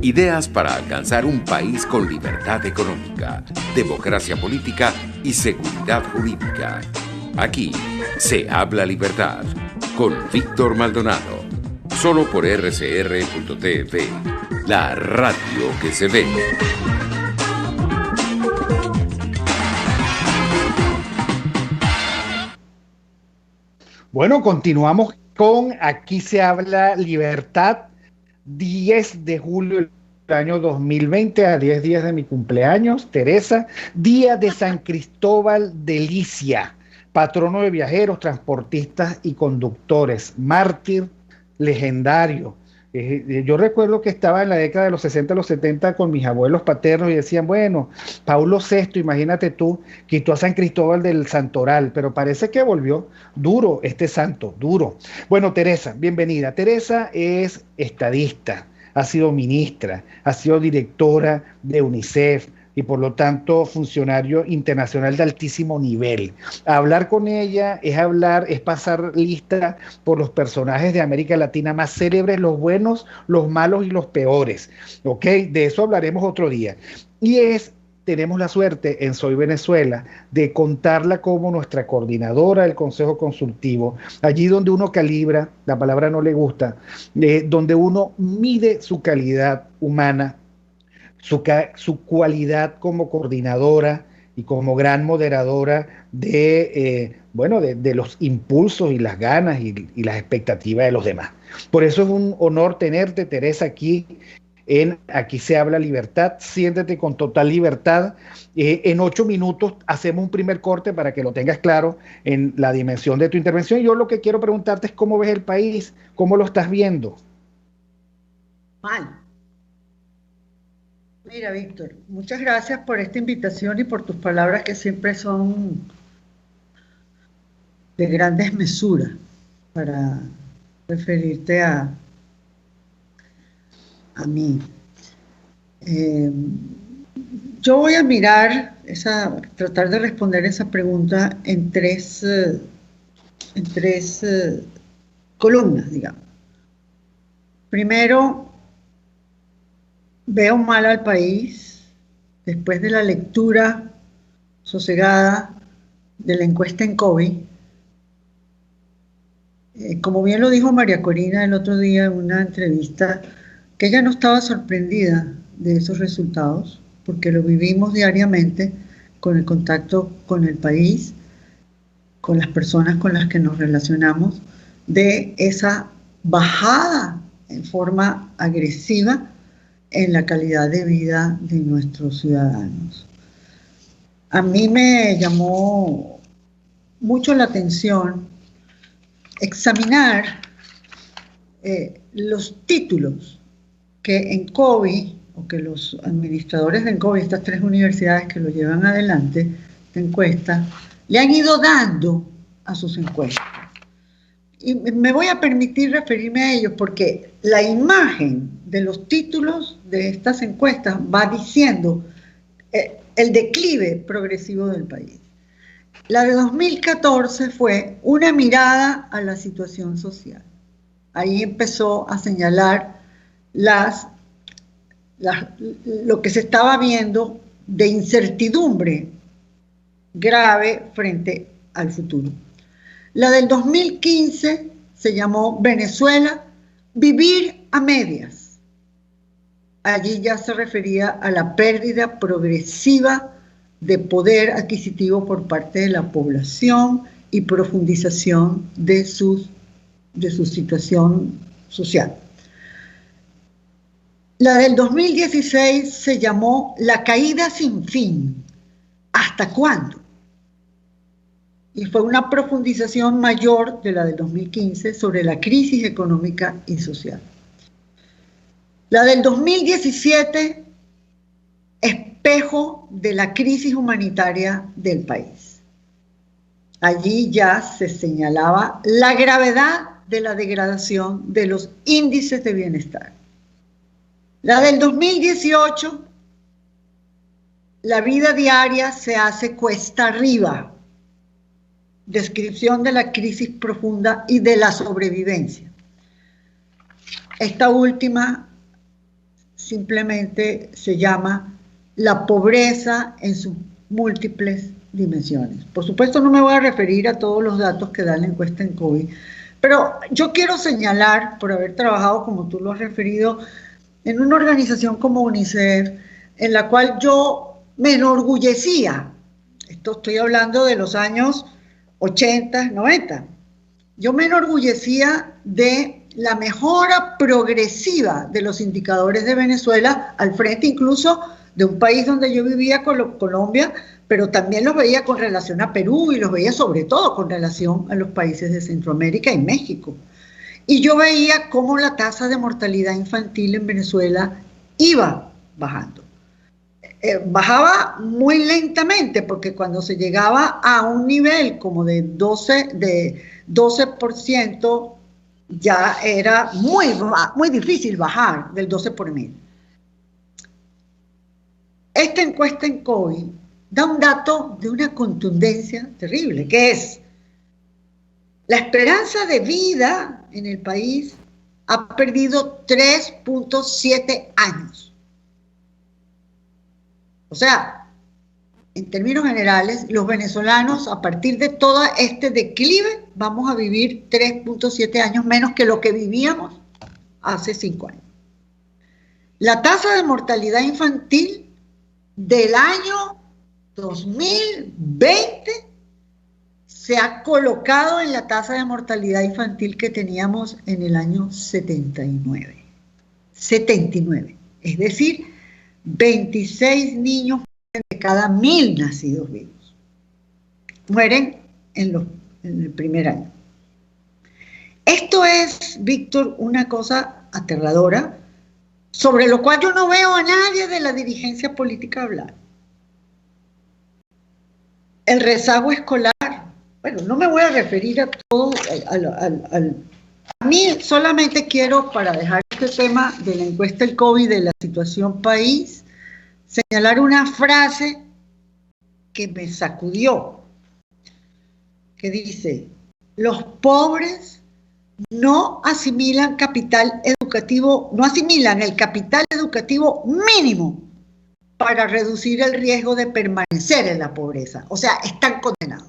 Ideas para alcanzar un país con libertad económica, democracia política y seguridad jurídica. Aquí se habla libertad con Víctor Maldonado. Solo por rcr.tv, la radio que se ve. Bueno, continuamos con Aquí se habla libertad, 10 de julio del año 2020, a 10 días de mi cumpleaños, Teresa, día de San Cristóbal de Licia, patrono de viajeros, transportistas y conductores, mártir legendario. Yo recuerdo que estaba en la década de los 60, los 70 con mis abuelos paternos y decían, bueno, Paulo VI, imagínate tú, quitó a San Cristóbal del Santoral, pero parece que volvió duro este santo, duro. Bueno, Teresa, bienvenida. Teresa es estadista, ha sido ministra, ha sido directora de UNICEF, y por lo tanto funcionario internacional de altísimo nivel. Hablar con ella es pasar lista por los personajes de América Latina más célebres, los buenos, los malos y los peores. ¿Ok? De eso hablaremos otro día. Tenemos la suerte en Soy Venezuela de contarla como nuestra coordinadora del Consejo Consultivo, allí donde uno calibra, la palabra no le gusta, donde uno mide su calidad humana, su cualidad como coordinadora y como gran moderadora de los impulsos y las ganas y las expectativas de los demás. Por eso es un honor tenerte, Teresa, aquí en Aquí se habla libertad. Siéntete con total libertad. En 8 minutos hacemos un primer corte para que lo tengas claro en la dimensión de tu intervención. Yo lo que quiero preguntarte es cómo ves el país, cómo lo estás viendo. Mal. Mira, Víctor, muchas gracias por esta invitación y por tus palabras que siempre son de gran desmesura para referirte a mí. Yo voy a tratar de responder esa pregunta en tres columnas, digamos. Primero, veo mal al país después de la lectura sosegada de la encuesta en COVID. Como bien lo dijo María Corina el otro día en una entrevista, que ella no estaba sorprendida de esos resultados, porque lo vivimos diariamente con el contacto con el país, con las personas con las que nos relacionamos, de esa bajada en forma agresiva en la calidad de vida de nuestros ciudadanos. A mí me llamó mucho la atención examinar los títulos que en COVID, o que los administradores de COVID, estas 3 universidades que lo llevan adelante, de encuesta, le han ido dando a sus encuestas. Y me voy a permitir referirme a ellos porque la imagen de los títulos de estas encuestas va diciendo el declive progresivo del país. La de 2014 fue una mirada a la situación social. Ahí empezó a señalar lo que se estaba viendo de incertidumbre grave frente al futuro. La del 2015 se llamó Venezuela, vivir a medias. Allí ya se refería a la pérdida progresiva de poder adquisitivo por parte de la población y profundización de su situación social. La del 2016 se llamó La caída sin fin. ¿Hasta cuándo? Y fue una profundización mayor de la del 2015 sobre la crisis económica y social. La del 2017, espejo de la crisis humanitaria del país. Allí ya se señalaba la gravedad de la degradación de los índices de bienestar. La del 2018, la vida diaria se hace cuesta arriba. Descripción de la crisis profunda y de la sobrevivencia. Esta última simplemente se llama la pobreza en sus múltiples dimensiones. Por supuesto, no me voy a referir a todos los datos que da la encuesta en COVID, pero yo quiero señalar, por haber trabajado, como tú lo has referido, en una organización como UNICEF, en la cual yo me enorgullecía, esto estoy hablando de los años 80, 90, yo me enorgullecía de la mejora progresiva de los indicadores de Venezuela, al frente incluso de un país donde yo vivía, Colombia, pero también los veía con relación a Perú y los veía sobre todo con relación a los países de Centroamérica y México. Y yo veía cómo la tasa de mortalidad infantil en Venezuela iba bajando. Bajaba muy lentamente, porque cuando se llegaba a un nivel como de 12%, ya era muy difícil bajar del 12 por mil. Esta encuesta en COVID da un dato de una contundencia terrible, que es la esperanza de vida en el país ha perdido 3.7 años. O sea, en términos generales, los venezolanos, a partir de todo este declive, vamos a vivir 3.7 años menos que lo que vivíamos hace 5 años. La tasa de mortalidad infantil del año 2020 se ha colocado en la tasa de mortalidad infantil que teníamos en el año 79. Es decir, 26 niños de cada 1000 nacidos vivos mueren en el primer año. Esto es, Víctor, una cosa aterradora, sobre lo cual yo no veo a nadie de la dirigencia política hablar. El rezago escolar, bueno, no me voy a referir a todo, a mí solamente quiero, para dejar este tema de la encuesta del COVID, de la situación país, señalar una frase que me sacudió, que dice: los pobres no asimilan capital educativo, no asimilan el capital educativo mínimo para reducir el riesgo de permanecer en la pobreza. O sea, están condenados.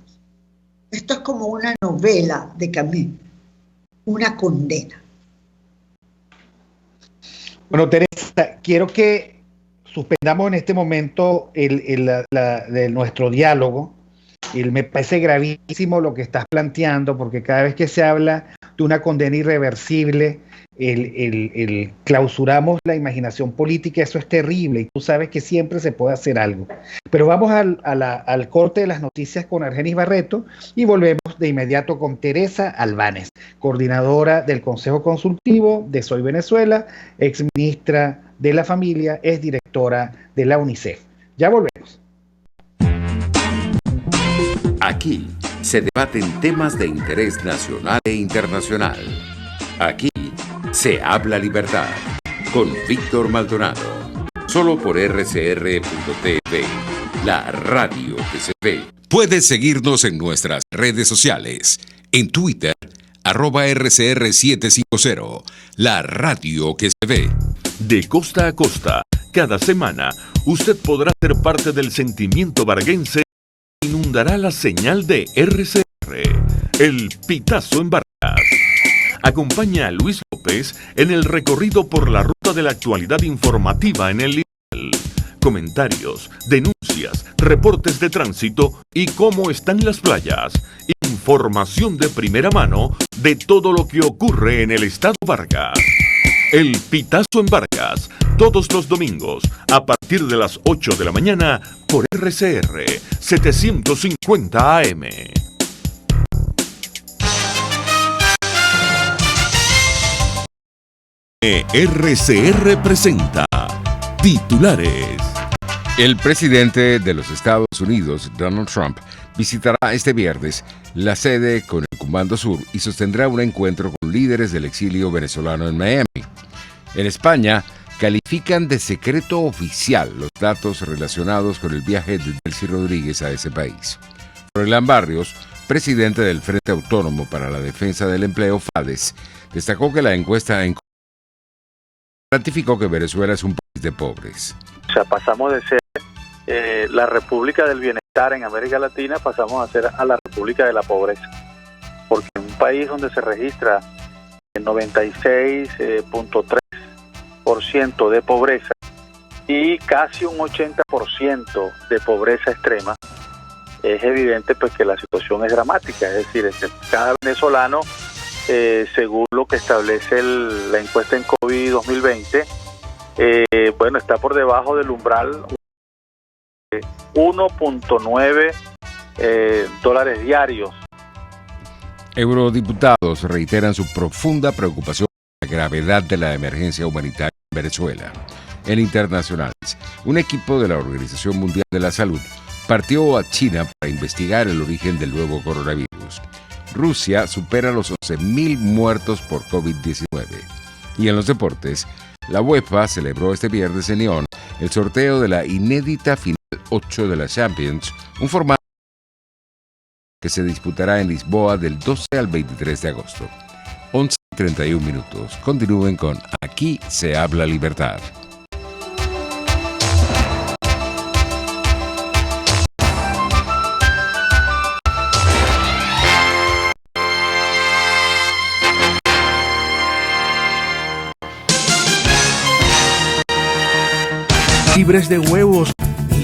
Esto es como una novela de Camus, una condena. Bueno, Teresa, quiero que suspendamos en este momento de nuestro diálogo. Me parece gravísimo lo que estás planteando, porque cada vez que se habla de una condena irreversible, clausuramos la imaginación política. Eso es terrible, y tú sabes que siempre se puede hacer algo. Pero vamos al corte de las noticias con Argenis Barreto y volvemos de inmediato con Teresa Albáñez, coordinadora del Consejo Consultivo de Soy Venezuela, exministra de la Familia, es directora de la UNICEF. Ya volvemos. Aquí se debaten temas de interés nacional e internacional. Aquí se habla libertad con Víctor Maldonado. Solo por RCR.tv, la radio que se ve. Puedes seguirnos en nuestras redes sociales. En Twitter, @RCR750, la radio que se ve. De costa a costa, cada semana, usted podrá ser parte del sentimiento varguense. Inundará la señal de RCR, el Pitazo en Vargas. Acompaña a Luis López en el recorrido por la ruta de la actualidad informativa en el Litoral. Comentarios, denuncias, reportes de tránsito y cómo están las playas. Información de primera mano de todo lo que ocurre en el estado Vargas. El Pitazo en Vargas, todos los domingos, a partir de las 8 de la mañana, por RCR 750 AM. RCR presenta titulares. El presidente de los Estados Unidos, Donald Trump, visitará este viernes la sede con el Comando Sur y sostendrá un encuentro con líderes del exilio venezolano en Miami. En España, califican de secreto oficial los datos relacionados con el viaje de Delcy Rodríguez a ese país. Froilán Barrios, presidente del Frente Autónomo para la Defensa del Empleo, FADES, destacó que la encuesta ratificó que Venezuela es un de pobres. O sea, pasamos de ser la República del Bienestar en América Latina, pasamos a ser a la República de la Pobreza. Porque en un país donde se registra el 96.3% de pobreza y casi un 80% de pobreza extrema, es evidente pues que la situación es dramática. Es decir, cada venezolano, según lo que establece la encuesta en COVID 2020, está por debajo del umbral de 1.9 dólares diarios. Eurodiputados reiteran su profunda preocupación por la gravedad de la emergencia humanitaria en Venezuela. En internacionales, un equipo de la Organización Mundial de la Salud partió a China para investigar el origen del nuevo coronavirus. Rusia supera los 11.000 muertos por COVID-19. Y en los deportes, la UEFA celebró este viernes en Lyon el sorteo de la inédita final 8 de la Champions, un formato que se disputará en Lisboa del 12 al 23 de agosto. 11:31 minutos. Continúen con Aquí se habla libertad. Libres de huevos,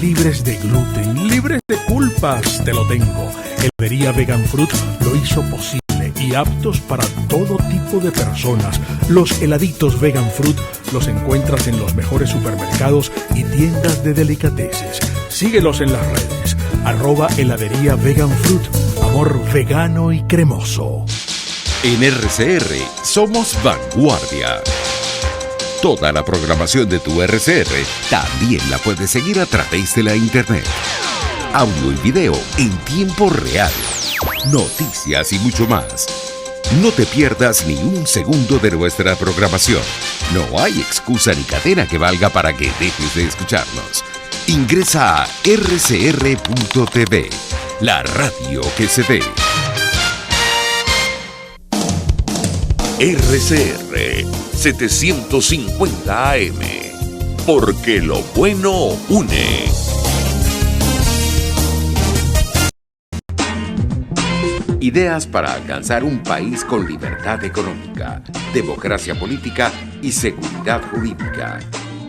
libres de gluten, libres de culpas, te lo tengo. Heladería Vegan Fruit lo hizo posible y aptos para todo tipo de personas. Los heladitos Vegan Fruit los encuentras en los mejores supermercados y tiendas de delicateces. Síguelos en las redes, @heladería Vegan Fruit, amor vegano y cremoso. En RCR somos vanguardia. Toda la programación de tu RCR también la puedes seguir a través de la internet. Audio y video en tiempo real. Noticias y mucho más. No te pierdas ni un segundo de nuestra programación. No hay excusa ni cadena que valga para que dejes de escucharnos. Ingresa a rcr.tv, la radio que se ve. RCR 750 AM, porque lo bueno une. Ideas para alcanzar un país con libertad económica, democracia política y seguridad jurídica.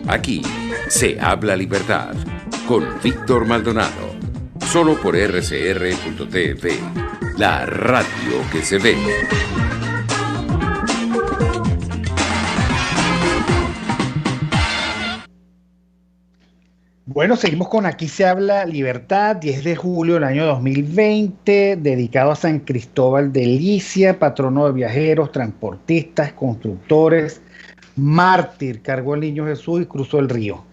Aquí se habla libertad con Víctor Maldonado. Solo por rcr.tv, la radio que se ve. Bueno, seguimos con Aquí se habla libertad, 10 de julio del año 2020, dedicado a San Cristóbal de Licia, patrono de viajeros, transportistas, constructores, mártir, cargó el niño Jesús y cruzó el río.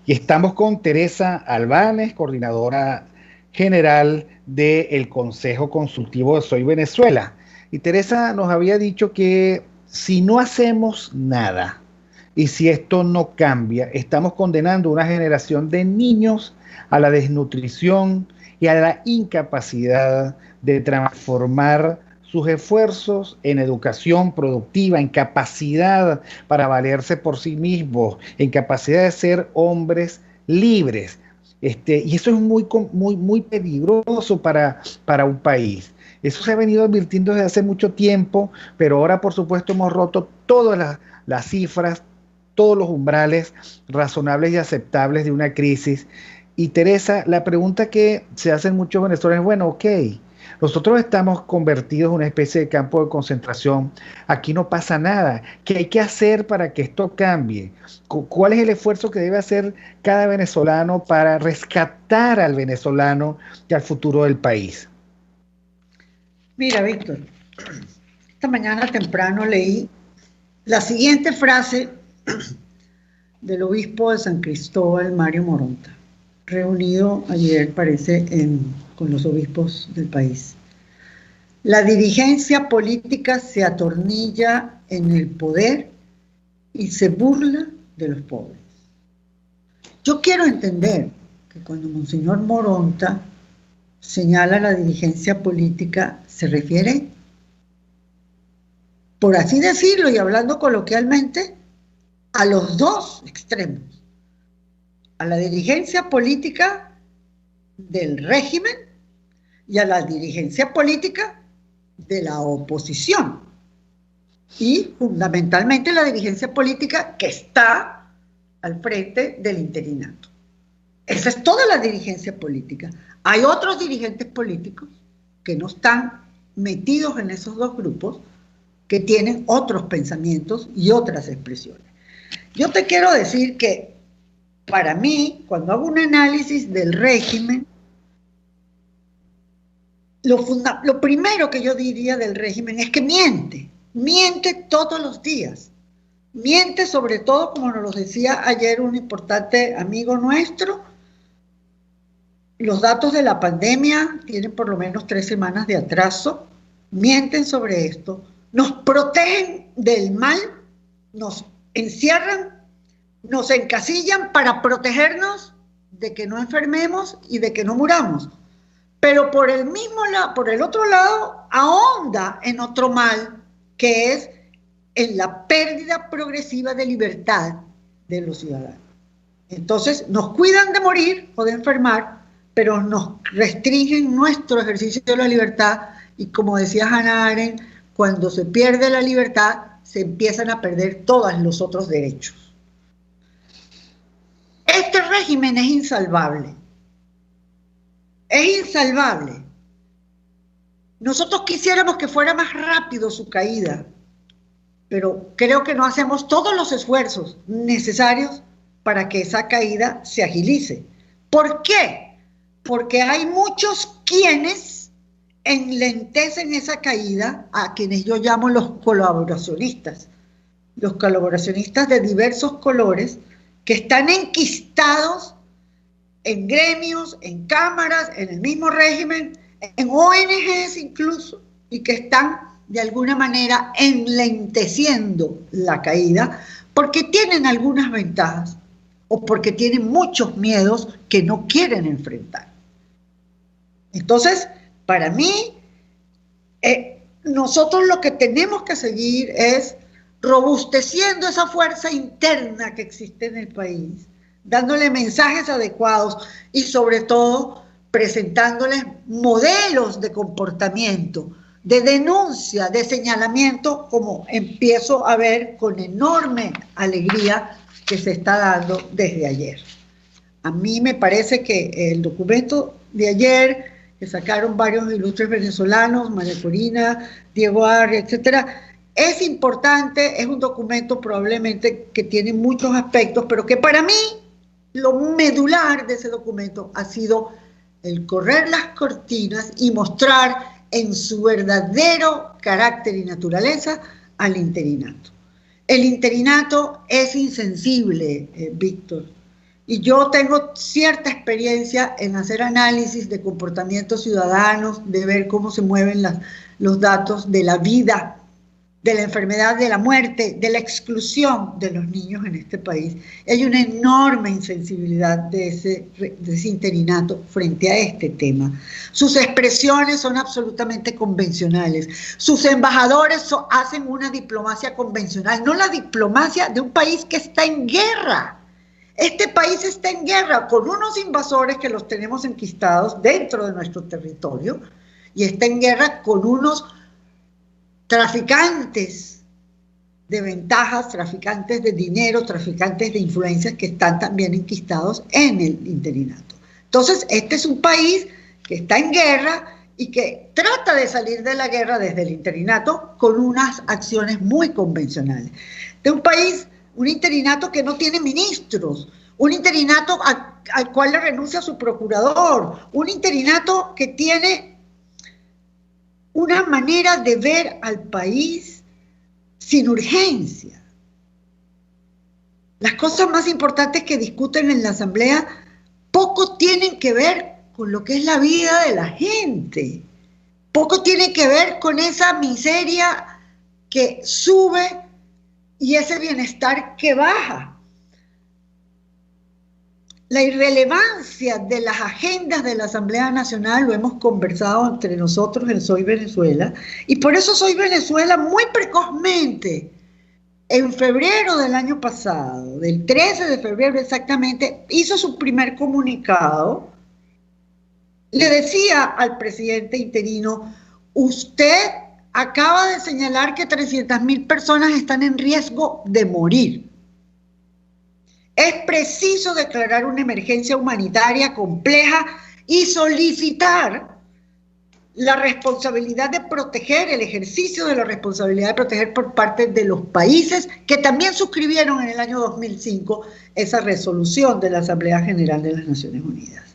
Y estamos con Teresa Albanes, coordinadora general del Consejo Consultivo de Soy Venezuela. Y Teresa nos había dicho que si no hacemos nada, y si esto no cambia, estamos condenando a una generación de niños a la desnutrición y a la incapacidad de transformar sus esfuerzos en educación productiva, en capacidad para valerse por sí mismos, en capacidad de ser hombres libres. Y eso es muy peligroso para un país. Eso se ha venido advirtiendo desde hace mucho tiempo, pero ahora, por supuesto, hemos roto todas las cifras, todos los umbrales razonables y aceptables de una crisis. Y Teresa, la pregunta que se hacen muchos venezolanos es, bueno, ok, nosotros estamos convertidos en una especie de campo de concentración, aquí no pasa nada, ¿qué hay que hacer para que esto cambie? ¿Cuál es el esfuerzo que debe hacer cada venezolano para rescatar al venezolano y al futuro del país? Mira, Víctor, esta mañana temprano leí la siguiente frase del obispo de San Cristóbal, Mario Moronta, reunido ayer, parece, con los obispos del país. La dirigencia política se atornilla en el poder y se burla de los pobres. Yo quiero entender que cuando Monseñor Moronta señala la dirigencia política, se refiere, por así decirlo y hablando coloquialmente, a los dos extremos, a la dirigencia política del régimen y a la dirigencia política de la oposición. Y fundamentalmente la dirigencia política que está al frente del interinato. Esa es toda la dirigencia política. Hay otros dirigentes políticos que no están metidos en esos dos grupos, que tienen otros pensamientos y otras expresiones. Yo te quiero decir que para mí, cuando hago un análisis del régimen, lo primero que yo diría del régimen es que miente todos los días. Miente sobre todo, como nos lo decía ayer un importante amigo nuestro, los datos de la pandemia tienen por lo menos 3 semanas de atraso, mienten sobre esto, nos protegen del mal, nos encierran, nos encasillan para protegernos de que no enfermemos y de que no muramos. Pero por el otro lado, ahonda en otro mal, que es en la pérdida progresiva de libertad de los ciudadanos. Entonces, nos cuidan de morir o de enfermar, pero nos restringen nuestro ejercicio de la libertad, y como decía Hannah Arendt, cuando se pierde la libertad, se empiezan a perder todos los otros derechos. Este régimen es insalvable. Es insalvable. Nosotros quisiéramos que fuera más rápido su caída, pero creo que no hacemos todos los esfuerzos necesarios para que esa caída se agilice. ¿Por qué? Porque hay muchos quienes enlentecen esa caída, a quienes yo llamo los colaboracionistas de diversos colores, que están enquistados en gremios, en cámaras, en el mismo régimen, en ONGs incluso, y que están de alguna manera enlenteciendo la caída porque tienen algunas ventajas o porque tienen muchos miedos que no quieren enfrentar. Entonces, para mí, nosotros lo que tenemos que seguir es robusteciendo esa fuerza interna que existe en el país, dándole mensajes adecuados y sobre todo presentándoles modelos de comportamiento, de denuncia, de señalamiento, como empiezo a ver con enorme alegría que se está dando desde ayer. A mí me parece que el documento de ayer, que sacaron varios ilustres venezolanos, María Corina, Diego Arria, etcétera, es importante, es un documento probablemente que tiene muchos aspectos, pero que para mí lo medular de ese documento ha sido el correr las cortinas y mostrar en su verdadero carácter y naturaleza al interinato. El interinato es insensible, Víctor, y yo tengo cierta experiencia en hacer análisis de comportamientos ciudadanos, de ver cómo se mueven los datos de la vida, de la enfermedad, de la muerte, de la exclusión de los niños en este país. Hay una enorme insensibilidad de ese interinato frente a este tema. Sus expresiones son absolutamente convencionales. Sus embajadores hacen una diplomacia convencional, no la diplomacia de un país que está en guerra. Este país está en guerra con unos invasores que los tenemos enquistados dentro de nuestro territorio y está en guerra con unos traficantes de ventajas, traficantes de dinero, traficantes de influencias que están también enquistados en el interinato. Entonces, este es un país que está en guerra y que trata de salir de la guerra desde el interinato con unas acciones muy convencionales. De un país, un interinato que no tiene ministros, un interinato al cual le renuncia su procurador, un interinato que tiene una manera de ver al país sin urgencia. Las cosas más importantes que discuten en la Asamblea poco tienen que ver con lo que es la vida de la gente, poco tienen que ver con esa miseria que sube y ese bienestar que baja. La irrelevancia de las agendas de la Asamblea Nacional lo hemos conversado entre nosotros en Soy Venezuela, y por eso Soy Venezuela muy precozmente en febrero del año pasado, del 13 de febrero exactamente, hizo su primer comunicado. Le decía al presidente interino, usted acaba de señalar que 300.000 personas están en riesgo de morir. Es preciso declarar una emergencia humanitaria compleja y solicitar la responsabilidad de proteger, el ejercicio de la responsabilidad de proteger por parte de los países que también suscribieron en el año 2005 esa resolución de la Asamblea General de las Naciones Unidas.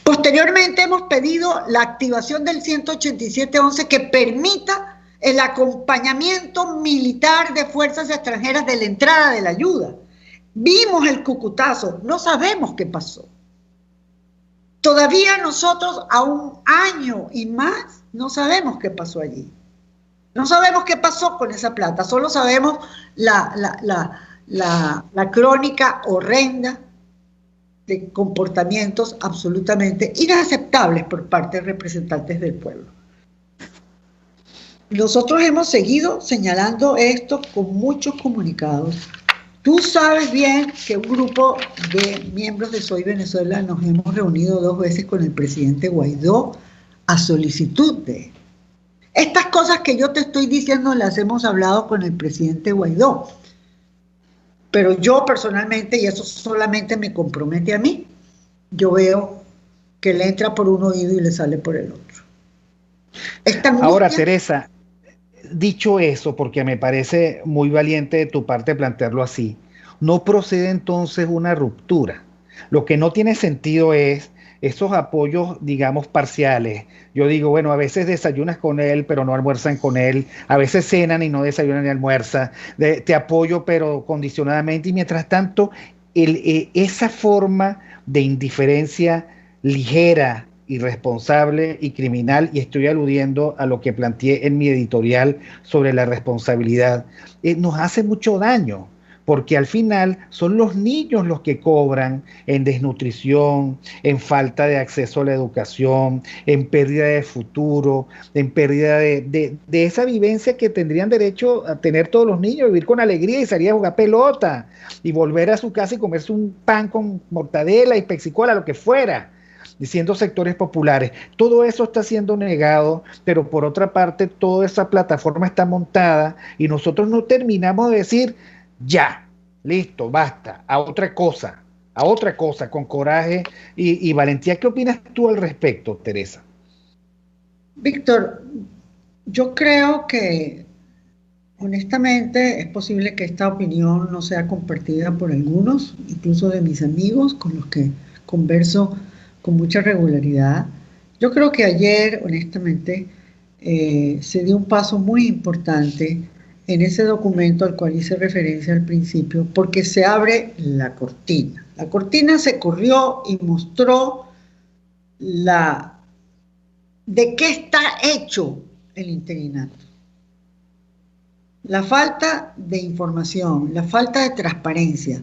Posteriormente hemos pedido la activación del 187.11 que permita el acompañamiento militar de fuerzas extranjeras de la entrada de la ayuda. Vimos el Cucutazo, no sabemos qué pasó. Todavía nosotros, a un año y más, no sabemos qué pasó allí. No sabemos qué pasó con esa plata, solo sabemos la crónica horrenda de comportamientos absolutamente inaceptables por parte de representantes del pueblo. Nosotros hemos seguido señalando esto con muchos comunicados. Tú sabes bien que un grupo de miembros de Soy Venezuela nos hemos reunido 2 veces con el presidente Guaidó a solicitud de él. Estas cosas que yo te estoy diciendo las hemos hablado con el presidente Guaidó. Pero yo personalmente, y eso solamente me compromete a mí, yo veo que le entra por un oído y le sale por el otro. Ahora, Teresa, dicho eso, porque me parece muy valiente de tu parte plantearlo así, no procede entonces una ruptura. Lo que no tiene sentido es esos apoyos, digamos, parciales. Yo digo, bueno, a veces desayunas con él, pero no almuerzan con él. A veces cenan y no desayunan ni almuerzan. Te apoyo, pero condicionadamente. Y mientras tanto, esa forma de indiferencia ligera, irresponsable y criminal, y estoy aludiendo a lo que planteé en mi editorial sobre la responsabilidad, nos hace mucho daño. Porque al final son los niños los que cobran en desnutrición, en falta de acceso a la educación, en pérdida de futuro, en pérdida de esa vivencia que tendrían derecho a tener todos los niños, vivir con alegría y salir a jugar pelota y volver a su casa y comerse un pan con mortadela y pepsi-cola, lo que fuera, diciendo sectores populares. Todo eso está siendo negado, pero por otra parte toda esa plataforma está montada y nosotros no terminamos de decir ya, listo, basta, a otra cosa, con coraje y valentía. ¿Qué opinas tú al respecto, Teresa? Víctor, yo creo que honestamente es posible que esta opinión no sea compartida por algunos, incluso de mis amigos con los que converso con mucha regularidad. Yo creo que ayer, honestamente, se dio un paso muy importante en ese documento al cual hice referencia al principio, porque se abre la cortina. La cortina se corrió y mostró de qué está hecho el interinato. La falta de información, la falta de transparencia,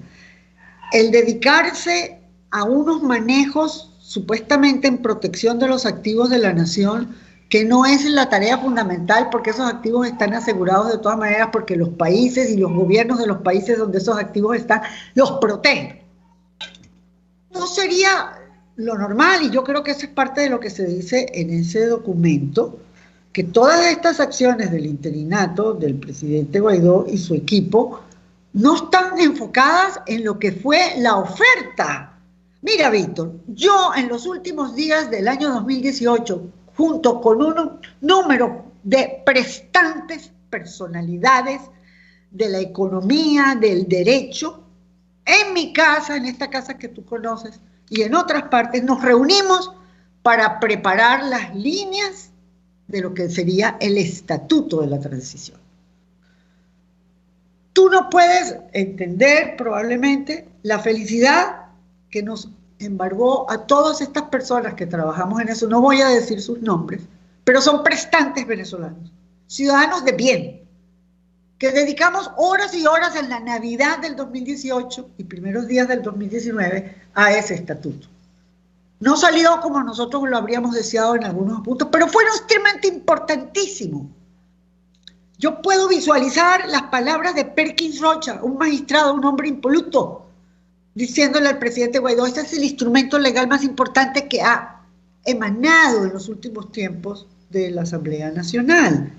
el dedicarse a unos manejos supuestamente en protección de los activos de la nación, que no es la tarea fundamental, porque esos activos están asegurados de todas maneras, porque los países y los gobiernos de los países donde esos activos están los protegen. No sería lo normal, y yo creo que eso es parte de lo que se dice en ese documento, que todas estas acciones del interinato del presidente Guaidó y su equipo no están enfocadas en lo que fue la oferta. Mira, Víctor, yo en los últimos días del año 2018, junto con un número de prestantes personalidades de la economía, del derecho, en mi casa, en esta casa que tú conoces, y en otras partes, nos reunimos para preparar las líneas de lo que sería el estatuto de la transición. Tú no puedes entender probablemente la felicidad que nos embargó a todas estas personas que trabajamos en eso. No voy a decir sus nombres, pero son prestantes venezolanos, ciudadanos de bien, que dedicamos horas y horas en la Navidad del 2018 y primeros días del 2019 a ese estatuto. No salió como nosotros lo habríamos deseado en algunos puntos, pero fue un instrumento importantísimo. Yo puedo visualizar las palabras de Perkins Rocha, un magistrado, un hombre impoluto, diciéndole al presidente Guaidó: este es el instrumento legal más importante que ha emanado en los últimos tiempos de la Asamblea Nacional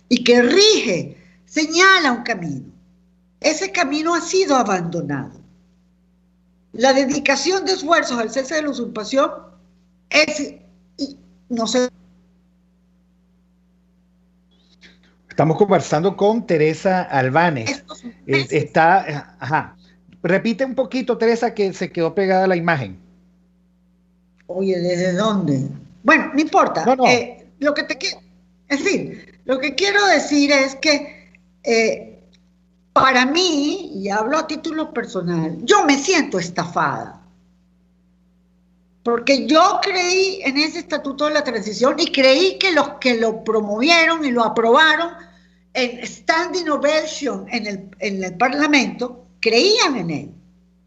y que rige, señala un camino. Ese camino ha sido abandonado. La dedicación de esfuerzos al cese de la usurpación es, no sé. Estamos conversando con Teresa Albánez. Repite un poquito, Teresa, que se quedó pegada la imagen. Oye, ¿desde dónde? Bueno, no importa. No. Lo que quiero decir es que para mí, y hablo a título personal, yo me siento estafada. Porque yo creí en ese Estatuto de la Transición y creí que los que lo promovieron y lo aprobaron en standing ovation en el Parlamento creían en él.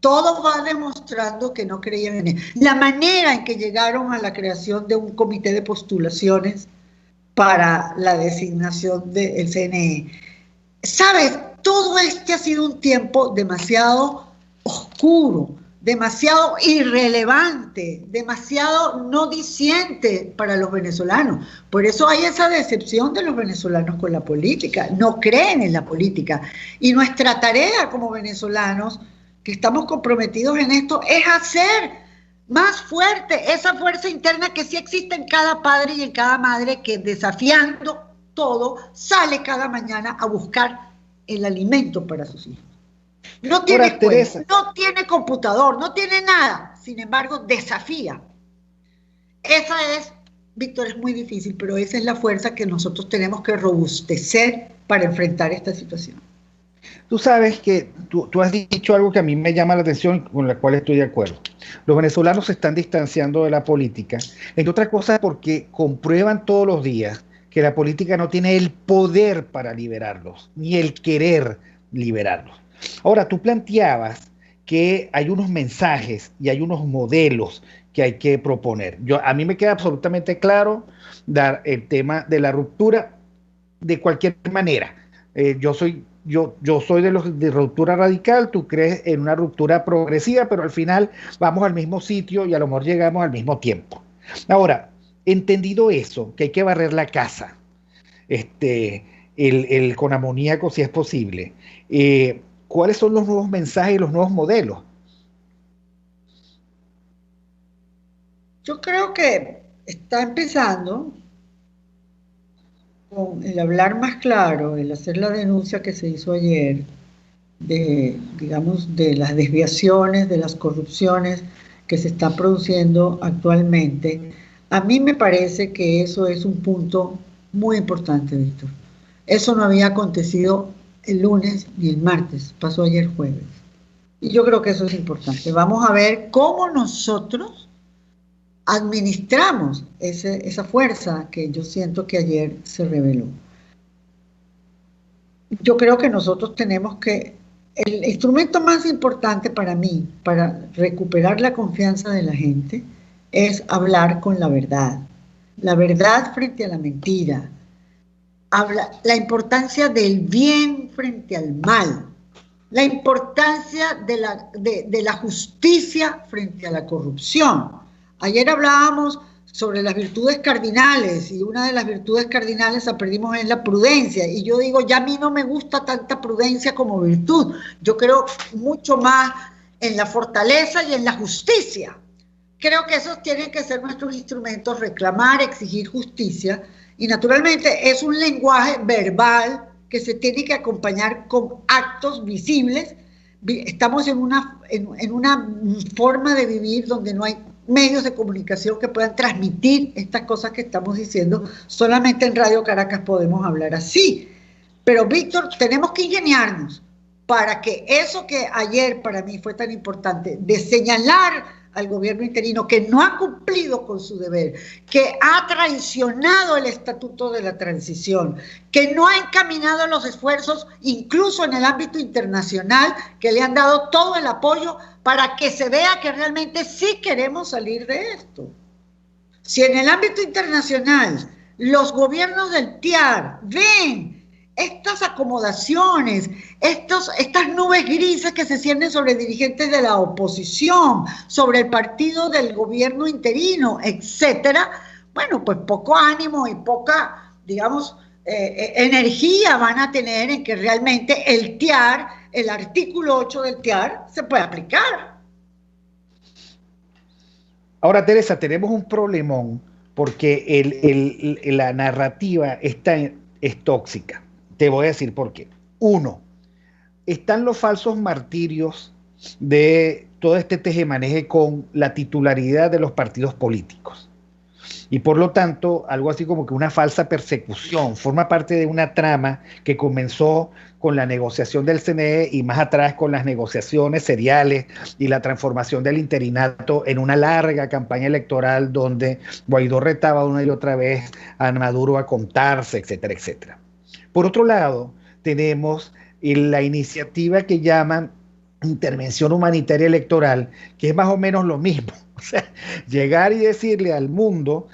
Todo va demostrando que no creían en él. La manera en que llegaron a la creación de un comité de postulaciones para la designación del CNE. ¿Sabes? Todo este ha sido un tiempo demasiado oscuro, demasiado irrelevante, demasiado no diciente para los venezolanos. Por eso hay esa decepción de los venezolanos con la política. No creen en la política. Y nuestra tarea como venezolanos, que estamos comprometidos en esto, es hacer más fuerte esa fuerza interna que sí existe en cada padre y en cada madre, que desafiando todo sale cada mañana a buscar el alimento para sus hijos. No tiene escuela, no tiene computador, no tiene nada, sin embargo desafía. Esa es, Víctor, es muy difícil, pero esa es la fuerza que nosotros tenemos que robustecer para enfrentar esta situación. Tú sabes que tú has dicho algo que a mí me llama la atención, con la cual estoy de acuerdo. Los venezolanos se están distanciando de la política, entre otras cosas porque comprueban todos los días que la política no tiene el poder para liberarlos, ni el querer liberarlos. Ahora, tú planteabas que hay unos mensajes y hay unos modelos que hay que proponer. A mí me queda absolutamente claro dar el tema de la ruptura de cualquier manera. Yo soy de los de ruptura radical, tú crees en una ruptura progresiva, pero al final vamos al mismo sitio y a lo mejor llegamos al mismo tiempo. Ahora, entendido eso, que hay que barrer la casa, con amoníaco si es posible, ¿cuáles son los nuevos mensajes y los nuevos modelos? Yo creo que está empezando con el hablar más claro, el hacer la denuncia que se hizo ayer de las desviaciones, de las corrupciones que se están produciendo actualmente. A mí me parece que eso es un punto muy importante, Víctor. Eso no había acontecido el lunes ni el martes, pasó ayer jueves. Y yo creo que eso es importante. Vamos a ver cómo nosotros administramos esa fuerza que yo siento que ayer se reveló. Yo creo que nosotros tenemos que, el instrumento más importante para mí, para recuperar la confianza de la gente, es hablar con la verdad frente a la mentira, la importancia del bien frente al mal, la importancia de la justicia frente a la corrupción. Ayer hablábamos sobre las virtudes cardinales y una de las virtudes cardinales aprendimos es la prudencia, y yo digo, ya a mí no me gusta tanta prudencia como virtud, yo creo mucho más en la fortaleza y en la justicia. Creo que esos tienen que ser nuestros instrumentos: reclamar, exigir justicia, y naturalmente es un lenguaje verbal que se tiene que acompañar con actos visibles. Estamos en una forma de vivir donde no hay medios de comunicación que puedan transmitir estas cosas que estamos diciendo. Solamente en Radio Caracas podemos hablar así. Pero, Víctor, tenemos que ingeniarnos para que eso que ayer para mí fue tan importante, de señalar al gobierno interino que no ha cumplido con su deber, que ha traicionado el Estatuto de la Transición, que no ha encaminado los esfuerzos, incluso en el ámbito internacional, que le han dado todo el apoyo para que se vea que realmente sí queremos salir de esto. Si en el ámbito internacional los gobiernos del TIAR ven estas acomodaciones, estas nubes grises que se cienden sobre dirigentes de la oposición, sobre el partido del gobierno interino, etcétera, bueno, pues poco ánimo y poca, digamos, energía van a tener en que realmente el TIAR, el artículo 8 del TIAR, se pueda aplicar. Ahora, Teresa, tenemos un problemón porque la narrativa es tóxica. Te voy a decir por qué. Uno, están los falsos martirios de todo este tejemaneje con la titularidad de los partidos políticos. Y por lo tanto, algo así como que una falsa persecución, forma parte de una trama que comenzó con la negociación del CNE y más atrás con las negociaciones seriales y la transformación del interinato en una larga campaña electoral donde Guaidó retaba una y otra vez a Maduro a contarse, etcétera, etcétera. Por otro lado, tenemos la iniciativa que llaman intervención humanitaria electoral, que es más o menos lo mismo. O sea, llegar y decirle al mundo,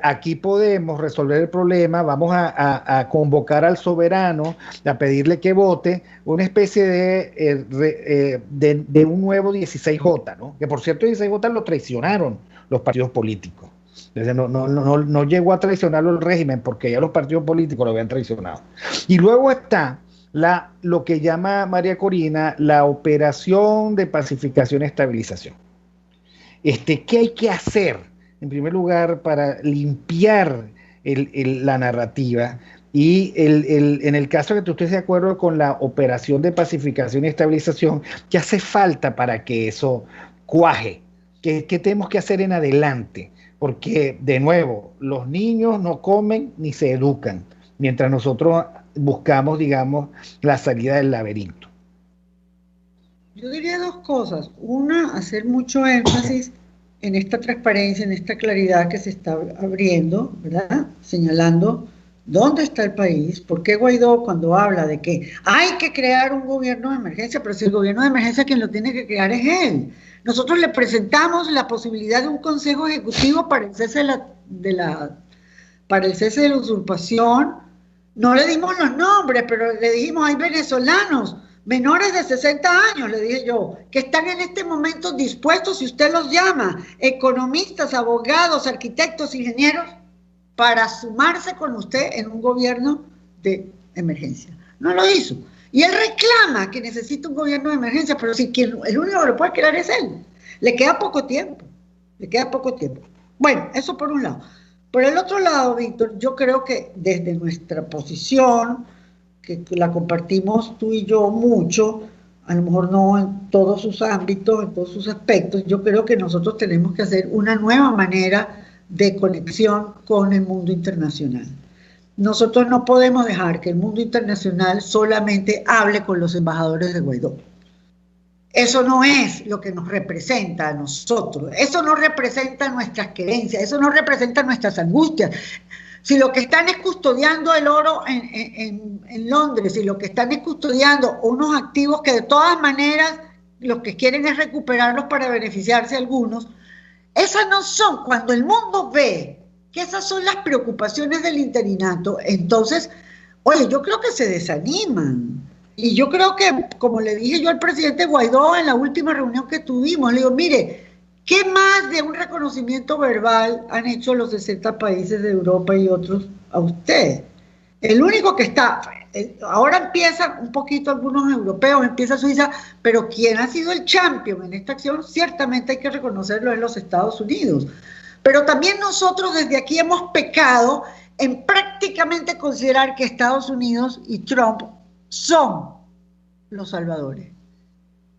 aquí podemos resolver el problema, vamos a convocar al soberano, a pedirle que vote, una especie de un nuevo 16J, ¿no? Que por cierto 16J lo traicionaron los partidos políticos. Entonces no llegó a traicionarlo el régimen porque ya los partidos políticos lo habían traicionado. Y luego está lo que llama María Corina la operación de pacificación y estabilización. ¿Qué hay que hacer, en primer lugar, para limpiar la narrativa? Y en el caso de que tú estés de acuerdo con la operación de pacificación y estabilización, ¿qué hace falta para que eso cuaje? ¿Qué tenemos que hacer en adelante? Porque, de nuevo, los niños no comen ni se educan, mientras nosotros buscamos, digamos, la salida del laberinto. Yo diría dos cosas. Una, hacer mucho énfasis en esta transparencia, en esta claridad que se está abriendo, ¿verdad? Señalando dónde está el país, por qué Guaidó cuando habla de que hay que crear un gobierno de emergencia, pero si el gobierno de emergencia quien lo tiene que crear es él. Nosotros le presentamos la posibilidad de un consejo ejecutivo para el cese de la usurpación. No le dimos los nombres, pero le dijimos, hay venezolanos menores de 60 años, le dije yo, que están en este momento dispuestos, si usted los llama, economistas, abogados, arquitectos, ingenieros, para sumarse con usted en un gobierno de emergencia. No lo hizo. Y él reclama que necesita un gobierno de emergencia, pero si el único que lo puede crear es él. Le queda poco tiempo. Bueno, eso por un lado. Por el otro lado, Víctor, yo creo que desde nuestra posición, que la compartimos tú y yo mucho, a lo mejor no en todos sus ámbitos, en todos sus aspectos, yo creo que nosotros tenemos que hacer una nueva manera de conexión con el mundo internacional. Nosotros no podemos dejar que el mundo internacional solamente hable con los embajadores de Guaidó. Eso no es lo que nos representa a nosotros, eso no representa nuestras creencias, eso no representa nuestras angustias. Si lo que están es custodiando el oro en Londres, si lo que están es custodiando unos activos que de todas maneras lo que quieren es recuperarlos para beneficiarse algunos, esas no son, cuando el mundo ve que esas son las preocupaciones del interinato, entonces, oye, yo creo que se desaniman. Y yo creo que, como le dije yo al presidente Guaidó en la última reunión que tuvimos, le digo, mire, ¿qué más de un reconocimiento verbal han hecho los 60 países de Europa y otros a usted? El único que está, ahora empiezan un poquito algunos europeos, empieza Suiza, pero quien ha sido el champion en esta acción, ciertamente hay que reconocerlo, es los Estados Unidos. Pero también nosotros desde aquí hemos pecado en prácticamente considerar que Estados Unidos y Trump son los salvadores.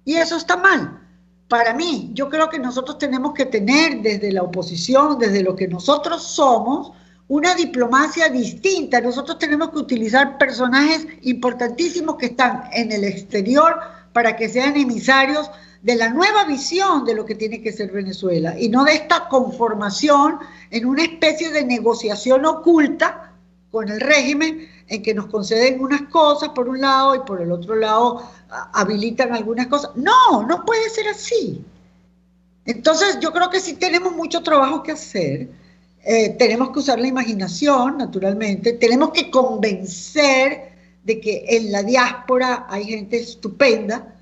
Y eso está mal. Para mí, yo creo que nosotros tenemos que tener desde la oposición, desde lo que nosotros somos, una diplomacia distinta. Nosotros tenemos que utilizar personajes importantísimos que están en el exterior para que sean emisarios de la nueva visión de lo que tiene que ser Venezuela y no de esta conformación en una especie de negociación oculta con el régimen en que nos conceden unas cosas por un lado y por el otro lado habilitan algunas cosas. No puede ser así. Entonces yo creo que sí tenemos mucho trabajo que hacer, tenemos que usar la imaginación, naturalmente, tenemos que convencer de que en la diáspora hay gente estupenda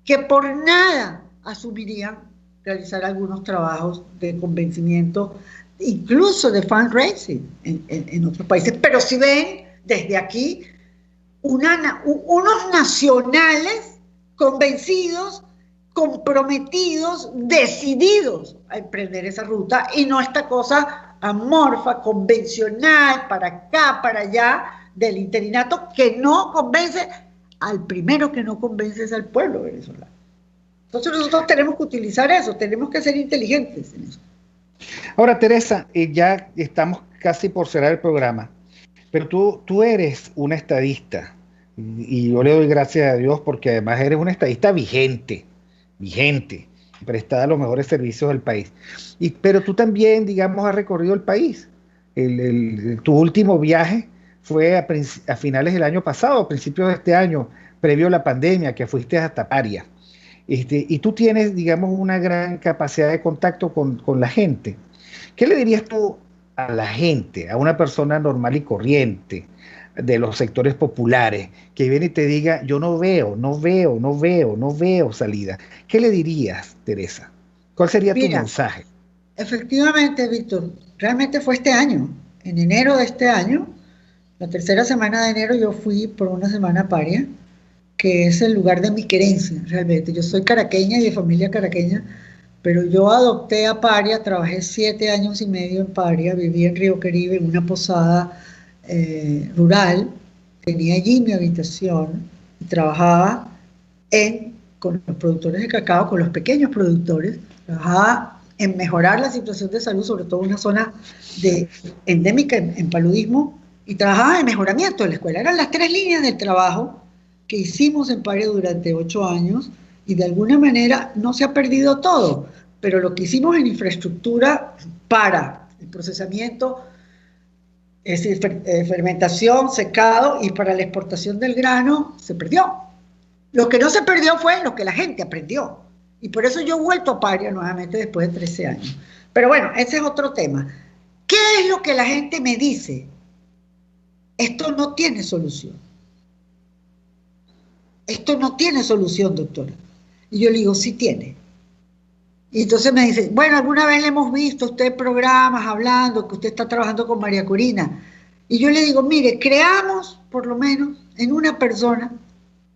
que por nada asumirían realizar algunos trabajos de convencimiento, incluso de fundraising en otros países. Pero si ven desde aquí unos nacionales convencidos, comprometidos, decididos a emprender esa ruta, y no esta cosa amorfa, convencional, para acá, para allá, del interinato, que no convence. Al primero que no convence es al pueblo venezolano. Entonces nosotros tenemos que utilizar eso, tenemos que ser inteligentes en eso. Ahora, Teresa, ya estamos casi por cerrar el programa, pero tú eres una estadista, y yo le doy gracias a Dios porque además eres una estadista vigente, prestada a los mejores servicios del país. Pero tú también, digamos, has recorrido el país. Tu último viaje fue a finales del año pasado, a principios de este año, previo a la pandemia, que fuiste hasta Paria. Y tú tienes, digamos, una gran capacidad de contacto con la gente. ¿Qué le dirías tú a la gente, a una persona normal y corriente de los sectores populares, que viene y te diga, yo no veo salida? ¿Qué le dirías, Teresa? ¿Cuál sería tu mensaje? Efectivamente, Víctor, realmente fue este año, en enero de este año, la tercera semana de enero, yo fui por una semana a Paria, que es el lugar de mi querencia, realmente. Yo soy caraqueña y de familia caraqueña, pero yo adopté a Paria, trabajé 7 años y medio en Paria, viví en Río Caribe, en una posada rural, tenía allí mi habitación y trabajaba con los productores de cacao, con los pequeños productores, trabajaba en mejorar la situación de salud, sobre todo en una zona endémica en paludismo, y trabajaba en mejoramiento de la escuela. Eran las 3 líneas del trabajo que hicimos en Paria durante 8 años, y de alguna manera no se ha perdido todo, pero lo que hicimos en infraestructura para el procesamiento, es decir, fermentación, secado, y para la exportación del grano, se perdió. Lo que no se perdió fue lo que la gente aprendió, y por eso yo he vuelto a Paria nuevamente después de 13 años. Pero bueno, ese es otro tema. ¿Qué es lo que la gente me dice? Esto no tiene solución. Esto no tiene solución, doctora. Y yo le digo, sí tiene. Y entonces me dice, bueno, alguna vez le hemos visto a usted programas hablando que usted está trabajando con María Corina. Y yo le digo, mire, creamos por lo menos en una persona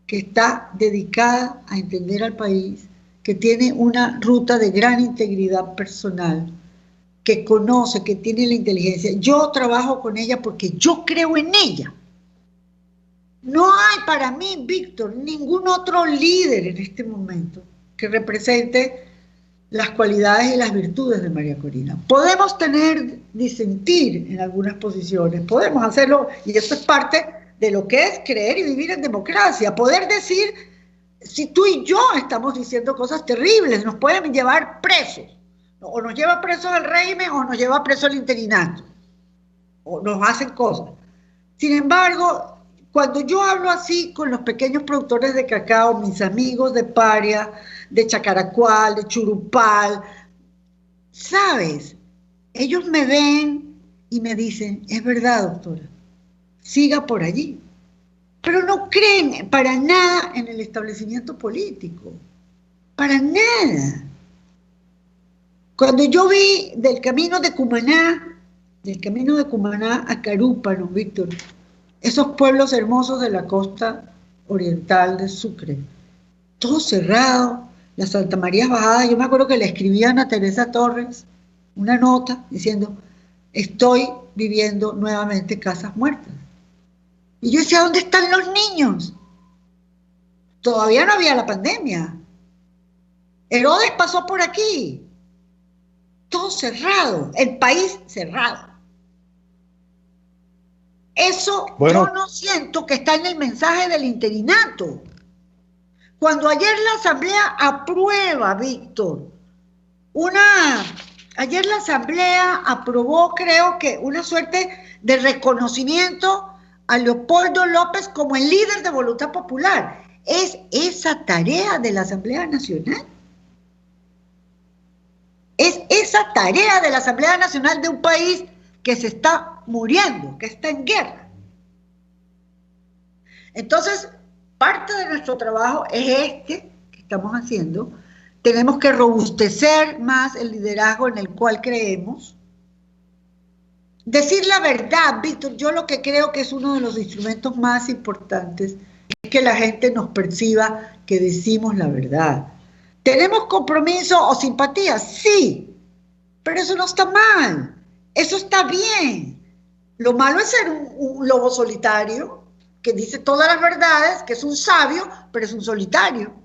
que está dedicada a entender al país, que tiene una ruta de gran integridad personal, que conoce, que tiene la inteligencia. Yo trabajo con ella porque yo creo en ella. No hay para mí, Víctor, ningún otro líder en este momento que represente las cualidades y las virtudes de María Corina. Podemos disentir en algunas posiciones, podemos hacerlo, y eso es parte de lo que es creer y vivir en democracia. Poder decir, si tú y yo estamos diciendo cosas terribles, nos pueden llevar presos, o nos lleva presos el régimen, o nos lleva preso el interinato, o nos hacen cosas. Sin embargo, cuando yo hablo así con los pequeños productores de cacao, mis amigos de Paria, de Chacaracual, de Churupal, ¿sabes? Ellos me ven y me dicen, es verdad, doctora, siga por allí. Pero no creen para nada en el establecimiento político, para nada. Cuando yo vi del camino de Cumaná a Carúpano, Víctor, esos pueblos hermosos de la costa oriental de Sucre, todo cerrado, las Santa Marías bajadas. Yo me acuerdo que le escribían a Teresa Torres una nota diciendo, estoy viviendo nuevamente casas muertas. Y yo decía, ¿dónde están los niños? Todavía no había la pandemia. Herodes pasó por aquí. Todo cerrado, el país cerrado. Eso yo no siento que está en el mensaje del interinato. Cuando ayer la Asamblea aprueba, Víctor, ayer la Asamblea aprobó, creo que, una suerte de reconocimiento a Leopoldo López como el líder de Voluntad Popular. ¿Es esa tarea de la Asamblea Nacional? Es esa tarea de la Asamblea Nacional de un país que se está muriendo, que está en guerra. Entonces, parte de nuestro trabajo es que estamos haciendo. Tenemos que robustecer más el liderazgo en el cual creemos. Decir la verdad, Víctor, yo lo que creo que es uno de los instrumentos más importantes es que la gente nos perciba que decimos la verdad. ¿Tenemos compromiso o simpatía? Sí, pero eso no está mal, eso está bien. Lo malo es ser un lobo solitario que dice todas las verdades, que es un sabio, pero es un solitario.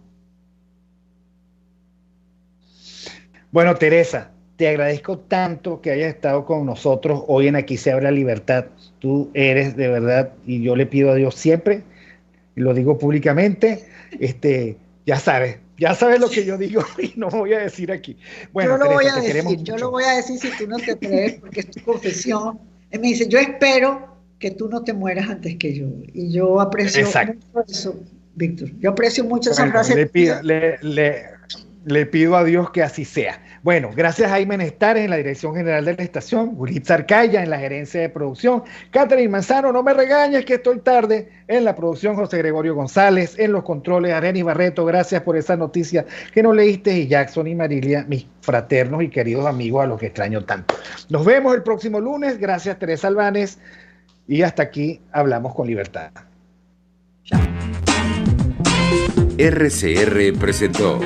Bueno, Teresa, te agradezco tanto que hayas estado con nosotros hoy en Aquí se habla libertad. Tú eres de verdad, y yo le pido a Dios siempre, y lo digo públicamente, ya sabes lo que yo digo y no voy a decir aquí. Bueno, yo lo Teresa, voy a decir, yo lo voy a decir si tú no te crees, porque es tu confesión. Él me dice, yo espero que tú no te mueras antes que yo. Y yo aprecio mucho eso, Víctor. Yo aprecio mucho esa frase. Le pido a Dios que así sea. Bueno, gracias a Jaime Nestares en la dirección general de la estación, Julissa Arcaya en la gerencia de producción, Catherine Manzano, no me regañes que estoy tarde, en la producción José Gregorio González, en los controles Areni Barreto, gracias por esa noticia que no leíste, y Jackson y Marilia, mis fraternos y queridos amigos a los que extraño tanto. Nos vemos el próximo lunes, gracias Teresa Albanez, y hasta aquí Hablamos con Libertad. Chao. RCR presentó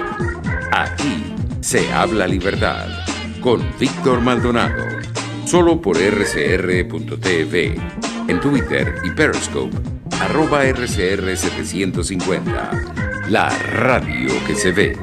Aquí se habla libertad con Víctor Maldonado, solo por rcr.tv, en Twitter y Periscope, @RCR750, la radio que se ve.